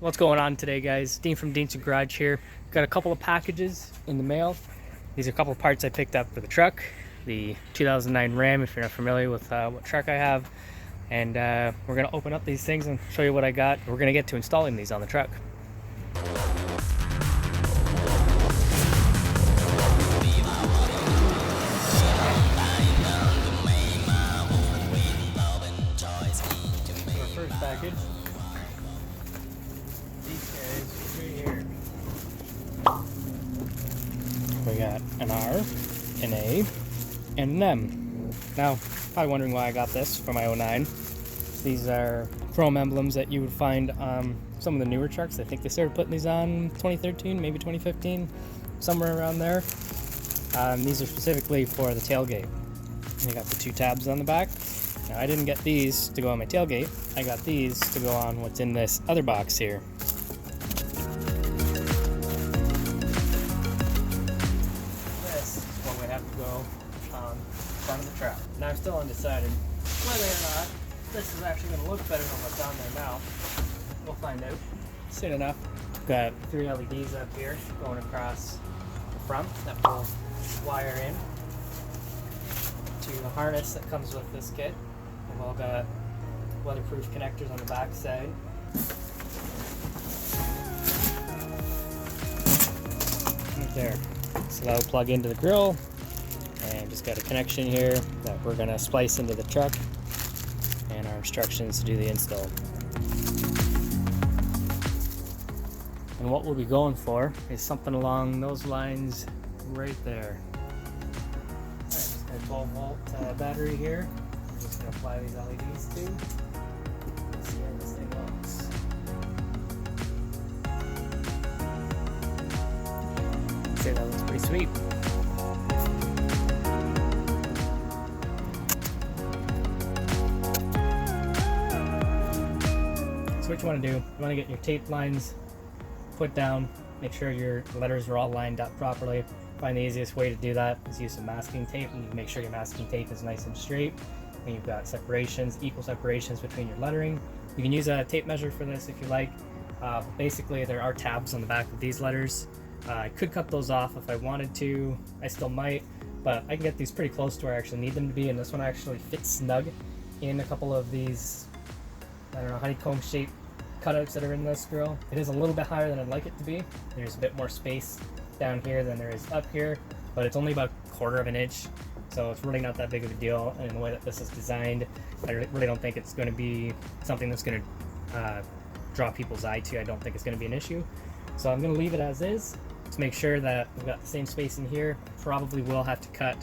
What's going on today, guys? Dean from Deancent Garage here. Got a couple of packages in the mail. These are a couple of parts I picked up for the truck, the 2009 Ram, if you're not familiar with what truck I have. And we're going to open up these things and show you what I got. We're going to get to installing these on the truck. Our first package. These guys right here. We got an R, an A, and an M. Now, probably wondering why I got this for my 09. These are chrome emblems that you would find on some of the newer trucks. I think they started putting these on 2013, maybe 2015, somewhere around there. These are specifically for the tailgate. You got the two tabs on the back. Now, I didn't get these to go on my tailgate. I got these to go on what's in this other box here. This is what would have to go on front of the truck. Now, I'm still undecided whether or not this is actually going to look better than what's on there now. We'll find out soon enough. Got 3 LEDs up here going across the front that will wire in to the harness that comes with this kit. We've all got weatherproof connectors on the back side. Right there. So that will plug into the grill, and just got a connection here that we're going to splice into the truck, and our instructions to do the install. And what we'll be going for is something along those lines right there. Alright, just got a 12-volt battery here. I'm just going to apply these LEDs to. Let's see how this thing looks. I'd say that looks pretty sweet. So what you want to do, you want to get your tape lines put down, make sure your letters are all lined up properly. Find the easiest way to do that is use some masking tape, and you make sure your masking tape is nice and straight, and you've got separations, equal separations between your lettering. You can use a tape measure for this if you like. Basically, there are tabs on the back of these letters. I could cut those off if I wanted to. I still might, but I can get these pretty close to where I actually need them to be, and this one actually fits snug in a couple of these, I don't know, honeycomb shaped cutouts that are in this grill. It is a little bit higher than I'd like it to be. There's a bit more space down here than there is up here, but it's only about 1/4 of an inch, so it's really not that big of a deal. And in the way that this is designed, I really don't think it's going to be something that's going to draw people's eye to. I don't think it's going to be an issue, so I'm going to leave it as is to make sure that we've got the same space in here. Probably will have to cut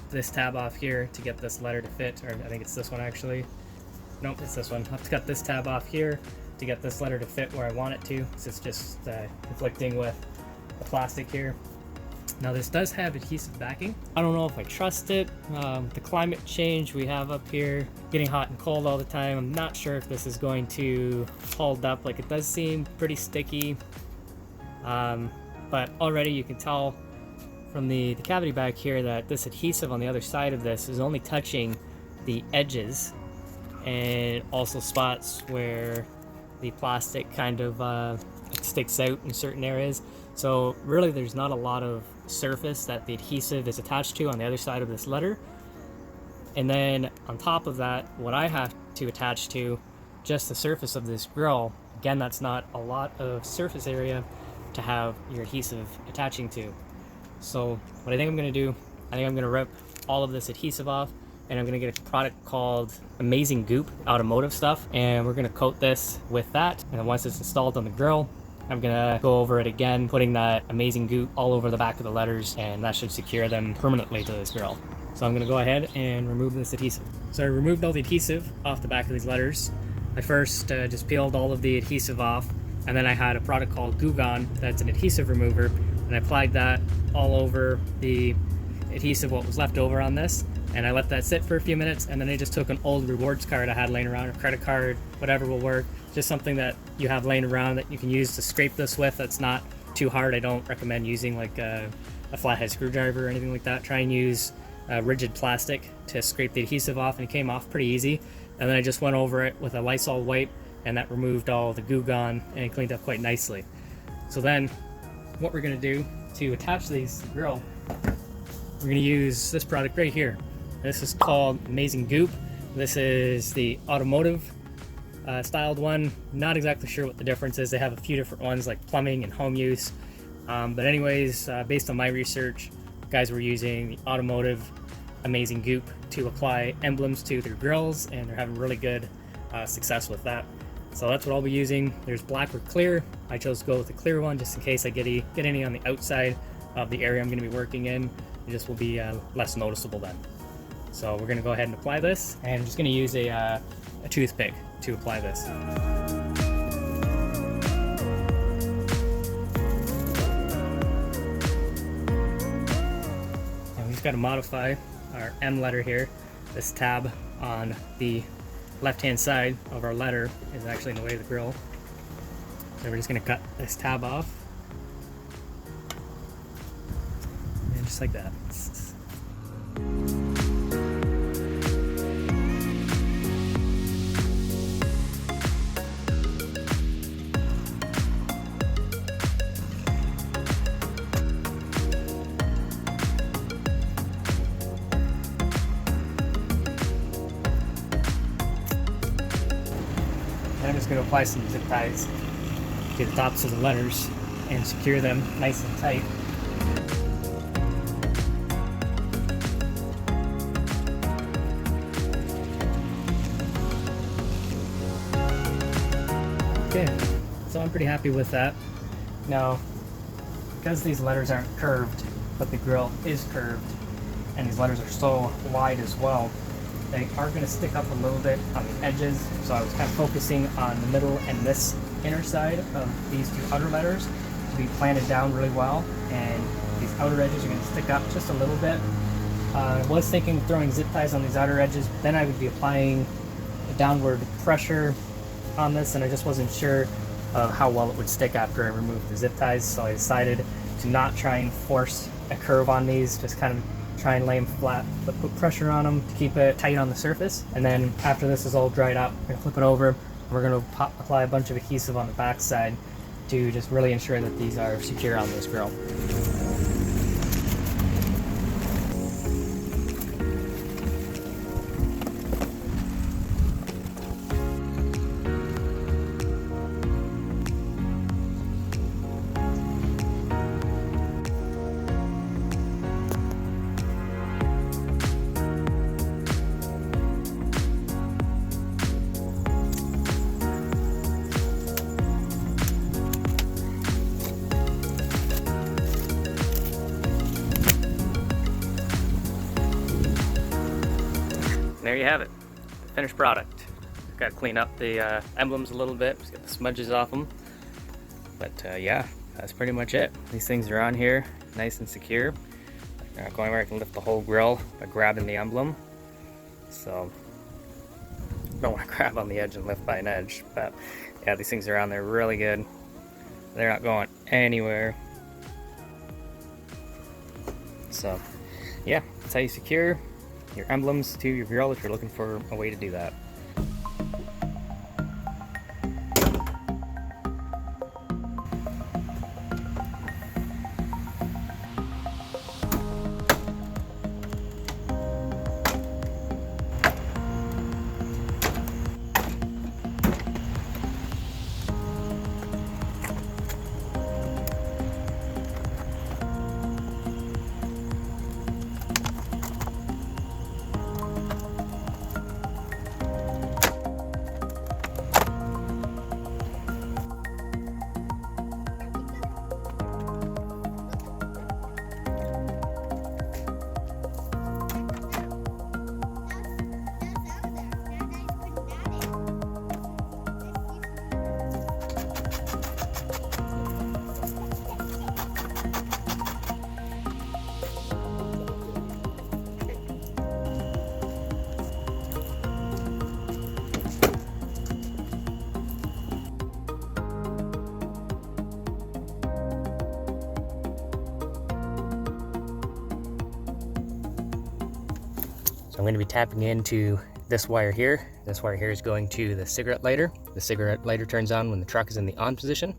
this tab off here to get this letter to fit, or I think it's this one actually. Nope, it's this one. I'll have to cut this tab off here to get this letter to fit where I want it to, so it's just conflicting with the plastic here. Now, this does have adhesive backing. I don't know if I trust it. The climate change we have up here, getting hot and cold all the time, I'm not sure if this is going to hold up. Like, it does seem pretty sticky, but already you can tell from the cavity back here that this adhesive on the other side of this is only touching the edges and also spots where the plastic kind of sticks out in certain areas. So really there's not a lot of surface that the adhesive is attached to on the other side of this letter. And then on top of that, what I have to attach to, just the surface of this grill. Again, that's not a lot of surface area to have your adhesive attaching to. So what I think I'm going to do, I think I'm going to rip all of this adhesive off, and I'm going to get a product called Amazing Goop, automotive stuff, and we're going to coat this with that. And then once it's installed on the grill, I'm going to go over it again, putting that Amazing Goop all over the back of the letters, and that should secure them permanently to this grill. So I'm going to go ahead and remove this adhesive. So I removed all the adhesive off the back of these letters. I first just peeled all of the adhesive off, and then I had a product called Goo Gone that's an adhesive remover, and I applied that all over the adhesive, what was left over on this. And I let that sit for a few minutes, and then I just took an old rewards card I had laying around, or credit card, whatever will work. Just something that you have laying around that you can use to scrape this with. That's not too hard. I don't recommend using like a flathead screwdriver or anything like that. Try and use rigid plastic to scrape the adhesive off, and it came off pretty easy. And then I just went over it with a Lysol wipe and that removed all the goo gone and cleaned up quite nicely. So then what we're going to do to attach these to the grill, we're going to use this product right here. This is called Amazing Goop. This is the automotive styled one. Not exactly sure what the difference is. They have a few different ones like plumbing and home use. But anyways, based on my research, guys were using the automotive Amazing Goop to apply emblems to their grills, and they're having really good success with that. So that's what I'll be using. There's black or clear. I chose to go with the clear one just in case I get any on the outside of the area I'm going to be working in. This will be less noticeable then. So we're going to go ahead and apply this, and I'm just going to use a toothpick to apply this. And we just got to modify our M letter here. This tab on the left-hand side of our letter is actually in the way of the grill. So we're just going to cut this tab off. And just like that. And I'm just going to apply some zip ties to the tops of the letters and secure them nice and tight. Okay, so I'm pretty happy with that. Now, because these letters aren't curved, but the grill is curved, and these letters are so wide as well, they are going to stick up a little bit on the edges. So I was kind of focusing on the middle and this inner side of these two outer letters to be planted down really well, and these outer edges are going to stick up just a little bit. I was thinking of throwing zip ties on these outer edges, but then I would be applying a downward pressure on this, and I just wasn't sure of how well it would stick after I removed the zip ties, so I decided to not try and force a curve on these, just kind of try and lay them flat, but put pressure on them to keep it tight on the surface. And then after this is all dried up, we're going to flip it over, and we're going to apply a bunch of adhesive on the back side to just really ensure that these are secure on this grill. There you have it, the finished product. Got to clean up the emblems a little bit, just get the smudges off them. But yeah, that's pretty much it. These things are on here, nice and secure. Going where I can lift the whole grill by grabbing the emblem. So, don't want to grab on the edge and lift by an edge. But yeah, these things are on there really good. They're not going anywhere. So yeah, that's how you secure your emblems to your grill if you're looking for a way to do that. So I'm going to be tapping into this wire here. This wire here is going to the cigarette lighter. the cigarette lighter turns on when the truck is in the on position.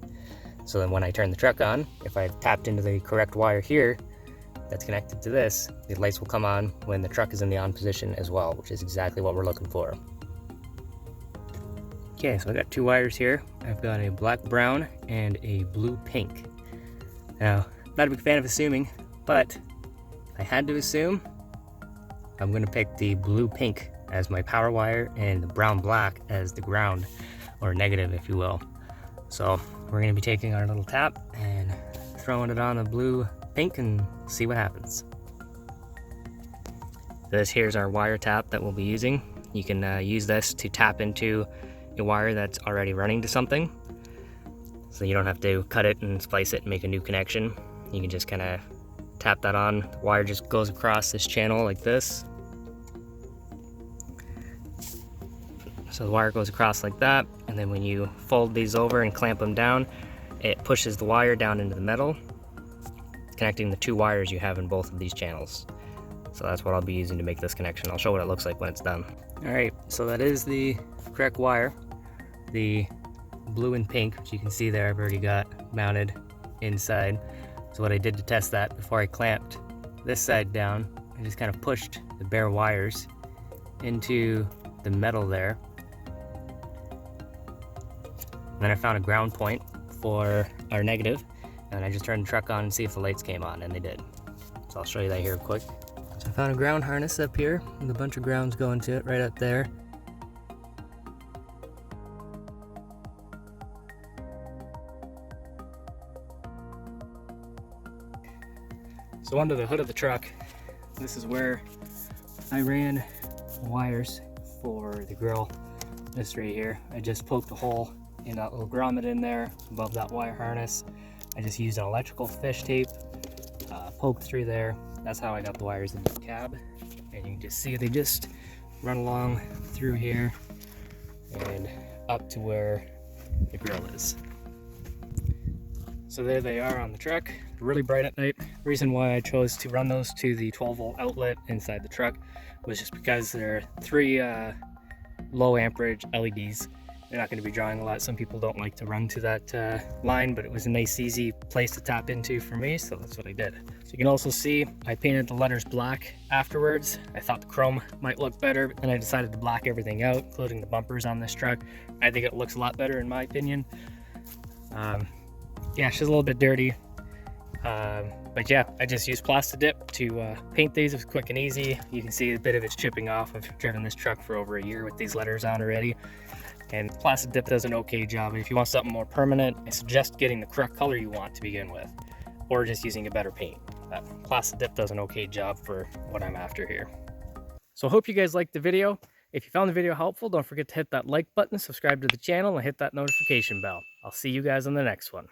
So then when I turn the truck on, if I've tapped into the correct wire here that's connected to this, the lights will come on when the truck is in the on position as well, which is exactly what we're looking for. Okay, so I got 2 wires here. I've got a black brown and a blue pink. Now, not a big fan of assuming, but I had to assume I'm going to pick the blue pink as my power wire and the brown black as the ground, or negative if you will. So we're going to be taking our little tap and throwing it on the blue pink and see what happens. This here's our wire tap that we'll be using. You can use this to tap into a wire that's already running to something, so you don't have to cut it and splice it and make a new connection. You can just kind of tap that on. The wire just goes across this channel like this. So the wire goes across like that, and then when you fold these over and clamp them down, it pushes the wire down into the metal, connecting the 2 wires you have in both of these channels. So that's what I'll be using to make this connection. I'll show what it looks like when it's done. Alright, so that is the correct wire. The blue and pink, which you can see there, I've already got mounted inside. So what I did to test that, before I clamped this side down, I just kind of pushed the bare wires into the metal there. And then I found a ground point for our negative, and I just turned the truck on and see if the lights came on, and they did. So I'll show you that here quick. So I found a ground harness up here with a bunch of grounds going to it right up there. So under the hood of the truck, this is where I ran wires for the grill. This right here, I just poked a hole in that little grommet in there above that wire harness. I just used an electrical fish tape, poked through there. That's how I got the wires into the cab. And you can just see they just run along through here and up to where the grill is. So there they are on the truck, really bright at night. The reason why I chose to run those to the 12-volt outlet inside the truck was just because they're 3 low amperage LEDs. They're not going to be drawing a lot. Some people don't like to run to that line, but it was a nice easy place to tap into for me, so that's what I did. So you can also see I painted the letters black afterwards. I thought the chrome might look better, but then I decided to black everything out, including the bumpers on this truck. I think it looks a lot better in my opinion. Yeah, she's a little bit dirty, but yeah, I just used Plasti Dip to paint these. It was quick and easy. You can see a bit of it's chipping off. I've driven this truck for over a year with these letters on already, and Plasti Dip does an okay job. And if you want something more permanent, I suggest getting the correct color you want to begin with, or just using a better paint. Plasti Dip does an okay job for what I'm after here. So I hope you guys liked the video. If you found the video helpful, don't forget to hit that like button, subscribe to the channel, and hit that notification bell. I'll see you guys on the next one.